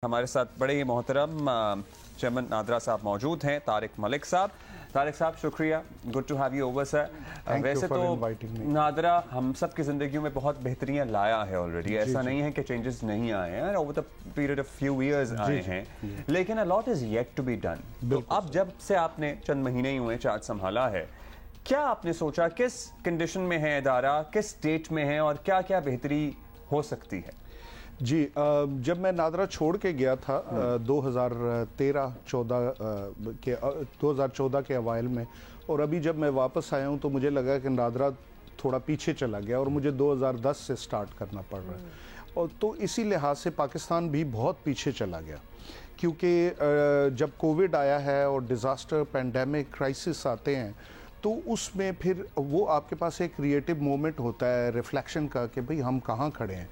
ہمارے ساتھ بڑے ہی محترم چیئرمین نادرا صاحب موجود ہیں، طارق ملک صاحب. طارق صاحب شکریہ، good to have you over sir. ویسے تو نادرا ہم سب کی زندگیوں میں بہت بہتریاں لایا ہے آلریڈی، ایسا نہیں ہے کہ چینجز نہیں آئے ہیں، over the period of few years آئے ہیں، لیکن a lot is yet to be done. تو اب جب سے آپ نے چند مہینے ہی ہوئے چارج سنبھالا ہے، کیا آپ نے سوچا کس کنڈیشن میں ہے ادارہ، کس سٹیٹ میں ہے اور کیا کیا بہتری ہو سکتی ہے؟ جی جب میں نادرا چھوڑ کے گیا تھا 2014 کے اوائل میں، اور ابھی جب میں واپس آیا ہوں تو مجھے لگا کہ نادرا تھوڑا پیچھے چلا گیا اور مجھے 2010 سے سٹارٹ کرنا پڑ رہا ہے. اور تو اسی لحاظ سے پاکستان بھی بہت پیچھے چلا گیا، کیونکہ جب کووڈ آیا ہے اور ڈیزاسٹر پینڈیمک کرائسس آتے ہیں تو اس میں پھر وہ آپ کے پاس ایک کریٹو مومنٹ ہوتا ہے ریفلیکشن کا کہ بھئی ہم کہاں کھڑے ہیں.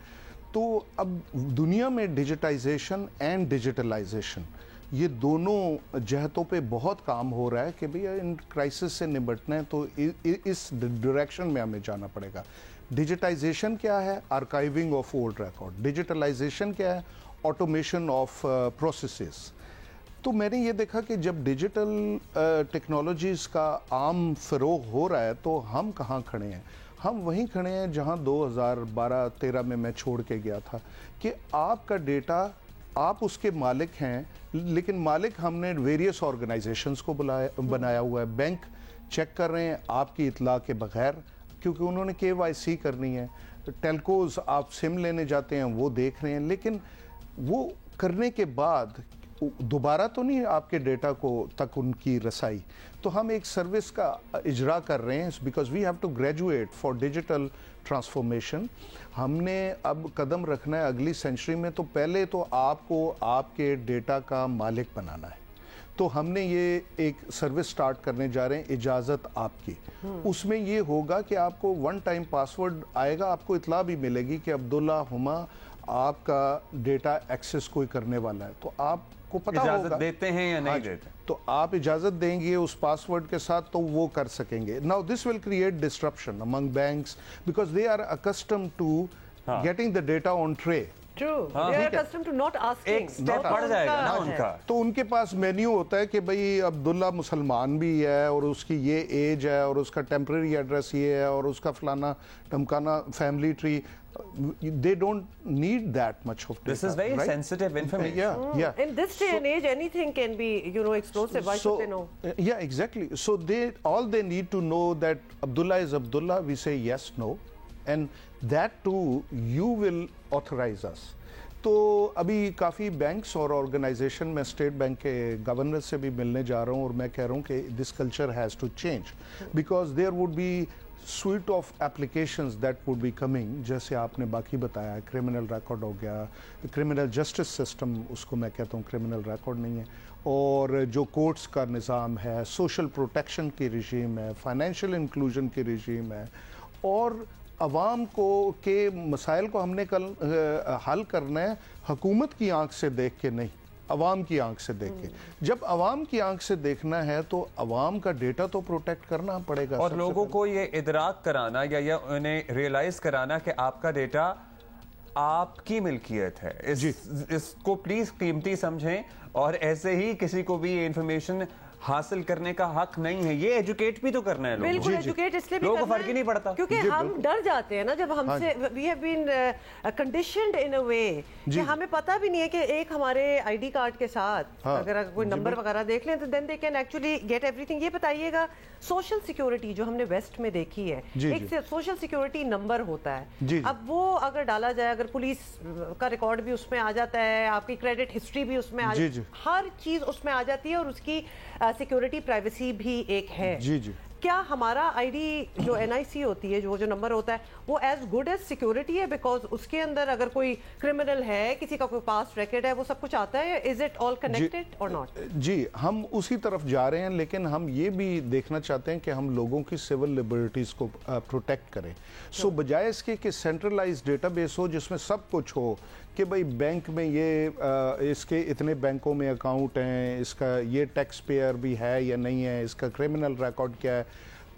تو اب دنیا میں ڈیجیٹائزیشن اینڈ ڈیجیٹلائزیشن یہ دونوں جہتوں پہ بہت کام ہو رہا ہے کہ بھئی ان کرائسس سے نمٹنا ہے تو اس ڈائریکشن میں ہمیں جانا پڑے گا. ڈیجیٹائزیشن کیا ہے؟ آرکائیونگ آف اولڈ ریکارڈ. ڈیجیٹلائزیشن کیا ہے؟ Automation of processes. تو میں نے یہ دیکھا کہ جب ڈیجیٹل ٹیکنالوجیز کا عام فروغ ہو رہا ہے تو ہم کہاں کھڑے ہیں؟ ہم وہیں کھڑے ہیں جہاں 2012-13 میں چھوڑ کے گیا تھا کہ آپ کا ڈیٹا آپ اس کے مالک ہیں، لیکن مالک ہم نے ویریس آرگنائزیشنز کو بنایا ہوا ہے. بینک چیک کر رہے ہیں آپ کی اطلاع کے بغیر کیونکہ انہوں نے KYC کرنی ہے. ٹیلکوز آپ سم لینے جاتے ہیں وہ دیکھ رہے ہیں، لیکن وہ کرنے کے بعد دوبارہ تو نہیں آپ کے ڈیٹا کو تک ان کی رسائی. تو ہم ایک سروس کا اجرا کر رہے ہیں because we have to graduate for digital transformation. ہم نے اب قدم رکھنا ہے اگلی سینچری میں، تو پہلے تو آپ کو آپ کے ڈیٹا کا مالک بنانا ہے. تو ہم نے یہ ایک سروس سٹارٹ کرنے جا رہے ہیں، اجازت آپ کی. اس میں یہ ہوگا کہ آپ کو ون ٹائم پاسورڈ آئے گا، آپ کو اطلاع بھی ملے گی کہ عبداللہ ہما آپ کا ڈیٹا ایکسس کوئی کرنے والا ہے، تو آپ کو پتا ہوگا اجازت دیتے ہیں یا نہیں دیتے. تو آپ اجازت دیں گے اس پاسورڈ کے ساتھ تو وہ کر سکیں گے. Now this will create disruption among banks because they are accustomed to getting the data on tray. True. They are accustomed to not asking. ایک سٹیپ بڑھ جائے گا نا ان کا. تو ان کے پاس مینیو ہوتا ہے کہ بھئی عبداللہ مسلمان بھی ہے اور اس کی یہ ایج ہے اور اس کا ٹیمپریری ایڈریس یہ ہے اور اس کا فلانا ٹمکانا family tree. They don't need that much of data. This is very sensitive information. Yeah. In this day and age, anything can be, explosive. Why should they know? Yeah, exactly. So all they need to know that Abdullah is Abdullah. We say yes, no. And that too, you will authorize us. تو ابھی کافی banks اور organization میں state bank کے governor سے بھی ملنے جا رہا ہوں اور میں کہہ رہا ہوں کہ this culture has to change because there would be suite of applications that would be coming. جیسے آپ نے باقی بتایا کرمنل ریکارڈ ہو گیا، کرمنل جسٹس سسٹم اس کو میں کہتا ہوں کرمنل ریکارڈ نہیں ہے، اور جو کورٹس کا نظام ہے، سوشل پروٹیکشن کی رجیم ہے، فائنینشیل انکلوژن کی رجیم ہے، اور عوام کو کے مسائل کو ہم نے حل کرنا ہے حکومت کی آنکھ سے دیکھ کے نہیں، عوام کی آنکھ سے دیکھ کے. جب عوام کی آنکھ سے دیکھنا ہے تو عوام کا ڈیٹا تو پروٹیکٹ کرنا پڑے گا. اور لوگوں کو یہ ادراک کرانا یا انہیں ریئلائز کرانا کہ آپ کا ڈیٹا آپ کی ملکیت ہے. اس کو پلیز قیمتی سمجھیں، اور ایسے ہی کسی کو بھی یہ انفارمیشن حاصل کرنے کا حق نہیں ہے. یہ ایجوکیٹ بھی تو کرنا ہے لوگوں کو. بالکل ایجوکیٹ اس لیے بھی لوگوں کو کرنا فرق ہی نہیں پڑتا کیونکہ ہم ڈر جاتے ہیں نا جب ہم سے we have been conditioned in a way کہ ہمیں پتہ بھی نہیں ہے کہ ایک ہمارے آئی ڈی کارڈ کے ساتھ اگر کوئی نمبر وغیرہ دیکھ لیں تو then they can actually get everything. یہ بتائیے گا سوشل سیکیورٹی جو ہم نے ویسٹ میں دیکھی ہے، ایک سوشل سیکیورٹی نمبر ہوتا ہے. اب وہ اگر ڈالا جائے، اگر پولیس کا ریکارڈ بھی اس میں آ جاتا ہے، آپ کی کریڈٹ ہسٹری بھی اس میں آ جاتی ہے، ہر چیز اس میں آ جاتی ہے، اور اس کی سیکیورٹی پرائیویسی بھی ایک ہے. کیا ہمارا آئی ڈی جو NIC ہوتی ہے، جو نمبر ہوتا ہے، وہ ایز گڈ ایز سیکیورٹی ہے؟ بیکاز اس کے اندر اگر کوئی کرمنل ہے، کسی کا کوئی پاسٹ ریکارڈ ہے، وہ سب کچھ آتا ہے. از اٹ آل کنیکٹڈ اور ناٹ؟ جی ہم اسی طرف جا رہے ہیں، لیکن ہم یہ بھی دیکھنا چاہتے ہیں کہ ہم لوگوں کی سول لبرٹیز کو پروٹیکٹ کریں. سو بجائے اس کے کہ سینٹرلائز ڈیٹا بیس ہو جس میں سب کچھ ہو کہ بھئی بینک میں یہ اس کے اتنے بینکوں میں اکاؤنٹ ہیں، اس کا یہ ٹیکس پیئر بھی ہے یا نہیں ہے، اس کا کرمنل ریکارڈ کیا ہے،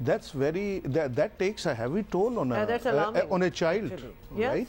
that's very that takes a heavy toll on a child, right?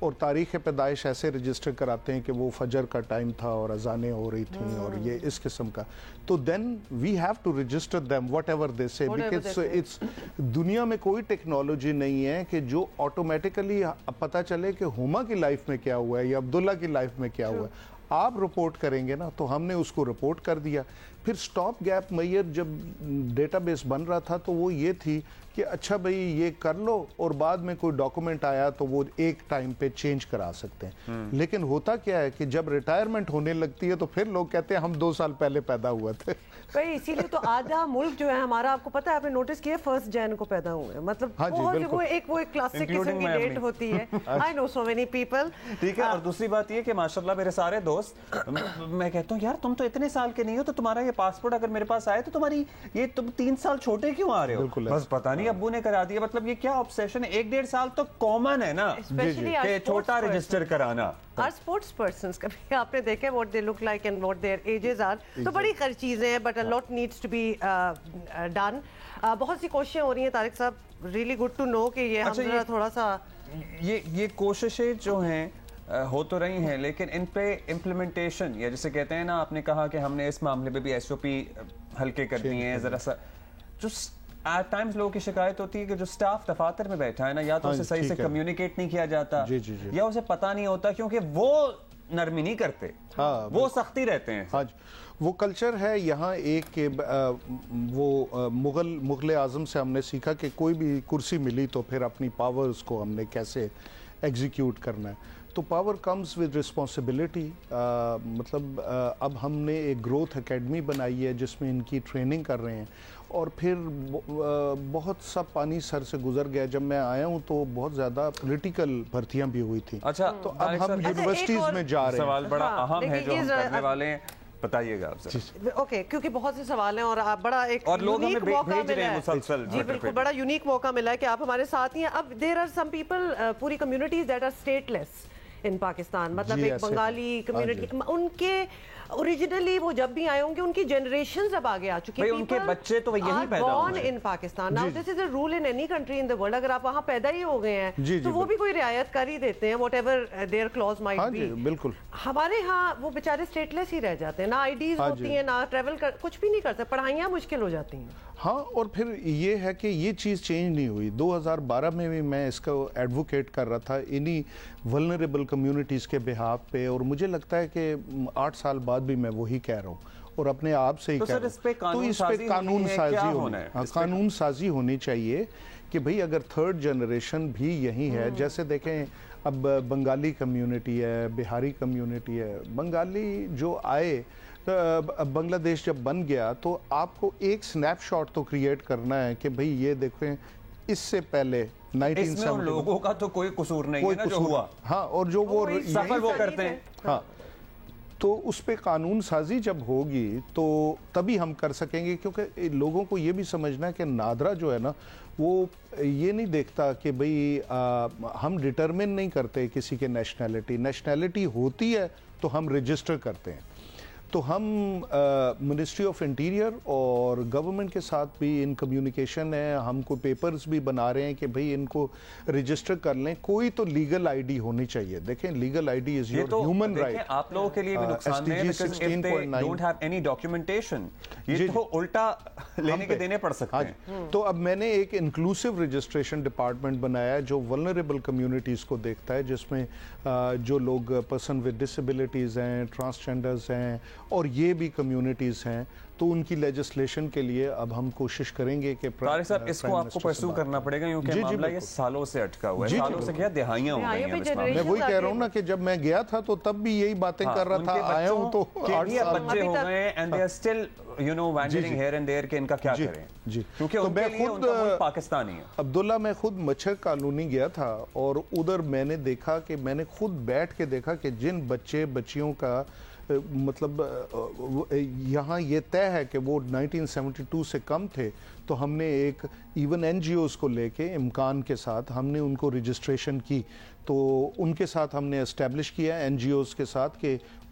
اور تاریخ پیدائش ایسے رجسٹر کراتے ہیں کہ وہ فجر کا ٹائم تھا اور اذانیں ہو رہی تھیں اور یہ اس قسم کا, تو then we have to register them whatever they say, because it's دنیا میں کوئی ٹیکنالوجی نہیں ہے کہ جو آٹومیٹیکلی پتہ چلے کہ ہما کی لائف میں کیا ہوا ہے یا عبداللہ کی لائف میں کیا ہوا ہے. آپ رپورٹ کریں گے نا, تو ہم نے اس کو رپورٹ کر دیا. پھر سٹاپ گیپ میئر جب ڈیٹا بیس بن رہا تھا تو وہ یہ تھی کہ اچھا بھئی یہ کر لو اور بعد میں کوئی ڈاکومنٹ آیا تو وہ ایک ٹائم پہ چینج کرا سکتے ہیں. لیکن ہوتا کیا ہے کہ جب ریٹائرمنٹ ہونے لگتی ہے تو پھر لوگ کہتے ہیں ہم 2 سال پہلے پیدا ہوا تھے. بھئی اسی لیے تو آدھا ملک جو ہے ہمارا, آپ کو پتہ ہے, آپ نے نوٹس کیا 1 جن کو پیدا ہوئے, مطلب وہ ایک کلاسک قسم کی ڈیٹ ہوتی ہے. I know so many people. ٹھیک ہے. اور دوسری بات یہ کہ ماشاءاللہ میرے سارے دوست, میں کہتا ہوں یار تم تو اتنے سال کے نہیں ہو, تو تمہارا یہ پاسپورٹ اگر میرے پاس آئے تو تمہاری یہ تم 3 سال چھوٹے کیوں آ رہے ہو؟ بس پتہ نہیں ابو نے کرا دیا. مطلب یہ کیا آبسیشن ہے, 1-1.5 سال تو کامن ہے نا کہ چھوٹا رجسٹر کرانا. Our sports persons, کبھی آپ نے دیکھے what they look like and what their ages are, تو بڑی خیر چیزیں ہیں, but a lot needs to be done. بہت سی کوششیں ہو رہی ہیں طارق صاحب, really good to know کہ یہ ہم ذرا تھوڑا سا یہ کوششیں جو ہیں ہو تو رہی ہیں, لیکن ان پہ امپلیمنٹیشن, یا جسے کہتے ہیں نا, آپ نے کہا کہ ہم نے اس معاملے پہ بھی ایس او پی ہلکے کر دیے ہیں ذرا سا. جو ایٹ ٹائمز لوگوں کی شکایت ہوتی ہے کہ جو سٹاف دفاتر میں بیٹھا ہے نا, یا تو اسے صحیح سے کمیونیکیٹ نہیں کیا جاتا, یا اسے پتہ نہیں ہوتا, کیونکہ وہ نرمی نہیں کرتے, وہ سختی رہتے ہیں. وہ کلچر ہے یہاں ایک کہ وہ مغل اعظم سے ہم نے سیکھا کہ کوئی بھی کرسی ملی تو پھر اپنی پاورز کو ہم نے کیسے ایگزیکیوٹ کرنا ہے. تو پاور کمز ود رسپانسبلٹی. مطلب اب ہم نے ایک گروتھ اکیڈمی بنائی ہے جس میں ان کی ٹریننگ کر رہے ہیں, اور پھر بہت سا پانی سر سے گزر گیا. جب میں آیا ہوں تو بہت زیادہ پولیٹیکل بھرتیاں بھی ہوئی تھیں. اچھا, تو اب ہم یونیورسٹیز میں جا رہے ہیں. سوال بڑا اہم ہے جو ہم کرنے والے ہیں, بتائیے گا آپ سے. اوکے, کیونکہ بہت سے سوال ہیں اور آپ بڑا ایک اور لوگ ہمیں موقع بھیج رہے ملا ہیں ہے. مسلسل. جی بالکل, بڑا یونیک موقع ملا ہے کہ آپ ہمارے ساتھ ہی ہیں. اب دیر آر سم پیپل, پوری کمیونٹیز دیٹ آر اسٹیٹ لیس ان پاکستان, مطلب ایک بنگالی کمیونٹی, ان کے اوریجنلی وہ جب بھی آئے ہوں گے ان کی جنریشنز اب آگے آ چکی ہیں, ان کے بچے تو یہیں پیدا ہوئے ہیں in Pakistan. Now this is a rule in any country in the world, اگر آپ وہاں پیدا ہی ہو گئے ہیں تو وہ بھی کوئی رعایت کر ہی دیتے ہیں, whatever their clause might be. بالکل. ہمارے ہاں وہ بیچارے اسٹیٹ لیس ہی رہ جاتے ہیں, نہ آئی ڈیز ہوتی ہیں, نہ ٹریول کچھ بھی نہیں کر سکتے, پڑھائیاں مشکل ہو جاتی ہیں. ہاں, اور پھر یہ ہے کہ یہ چیز چینج نہیں ہوئی. 2012 میں بھی میں اس کو ایڈوکیٹ کر رہا تھا انہی ولنریبل کمیونٹیز کے بہاف پہ, اور مجھے لگتا ہے کہ 8 سال بعد بھی میں وہی کہہ رہا ہوں اور اپنے آپ سے ہی کہہ رہا ہوں. تو اس پہ قانون سازی ہونی چاہیے کہ بھئی اگر 3rd جنریشن بھی یہی ہے, جیسے دیکھیں اب بنگالی کمیونٹی ہے, بہاری کمیونٹی ہے. بنگالی جو آئے, بنگلہ دیش جب بن گیا تو آپ کو ایک سنیپ شاٹ تو کریٹ کرنا ہے کہ بھئی یہ دیکھیں اس سے پہلے 1970 لوگوں کا تو کوئی قصور نہیں ہے نا جو ہوا. ہاں, اور جو وہ سفر وہ کرتے ہیں. ہاں, تو اس پہ قانون سازی جب ہوگی تو تبھی ہم کر سکیں گے, کیونکہ لوگوں کو یہ بھی سمجھنا ہے کہ نادرا جو ہے نا وہ یہ نہیں دیکھتا کہ بھئی ہم ڈٹرمن نہیں کرتے کسی کے نیشنلٹی ہوتی ہے تو ہم رجسٹر کرتے ہیں. تو ہم منسٹری آف انٹیریئر اور گورنمنٹ کے ساتھ بھی ان کمیونیکیشن ہے, ہم کو پیپرز بھی بنا رہے ہیں کہ بھئی ان کو رجسٹر کر لیں. کوئی تو لیگل آئی ڈی ہونی چاہیے. دیکھیں legal I D is your human right. آپ لوگوں کے لیے بھی نقصان ہے because if they don't have any documentation یہ تو الٹا لینے کے دینے پڑ سکتے ہیں. تو اب میں نے ایک انکلوسیو رجسٹریشن ڈپارٹمنٹ بنایا جو ولنریبل کمیونٹیز کو دیکھتا ہے, جس میں جو لوگ پرسن ود ڈسیبلٹیز ہیں, ٹرانسجینڈرز ہیں, اور یہ بھی کمیونٹیز ہیں, تو ان کی لیجسلیشن کے لیے اب ہم کوشش کریں گے کہ طارق صاحب اس کو آپ کو پرسو کرنا پڑے گا, کیونکہ معاملہ یہ سالوں سے اٹکا ہوا ہے, سالوں سے کیا دہائیاں ہو گئی ہیں. میں وہی کہہ رہا ہوں نا کہ جب میں گیا تھا تو تب بھی یہی باتیں کر رہا تھا, آیا ہوں تو 8 سال بچے ہو گئے ہیں and they are still you know wandering here and there کہ ان کا کیا کریں, کیونکہ ان کے لیے ان کا ملک پاکستانی ہے. عبداللہ میں خود مچھر کالونی گیا تھا اور ادھر میں نے دیکھا کہ میں نے خود بیٹھ کے دیکھا کہ جن بچیوں کا مطلب یہاں یہ طے ہے کہ وہ 1972 سے کم تھے, تو ہم نے ایک ایون این جی اوز کو لے کے امکان کے ساتھ ہم نے ان کو رجسٹریشن کی. تو ان کے ساتھ ہم نے اسٹیبلش کیا این جی اوز کے ساتھ کہ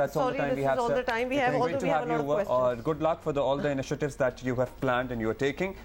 That's all the time we have. All the time we have. Although we have a lot of questions. Good luck for all the initiatives that you have planned and you are taking.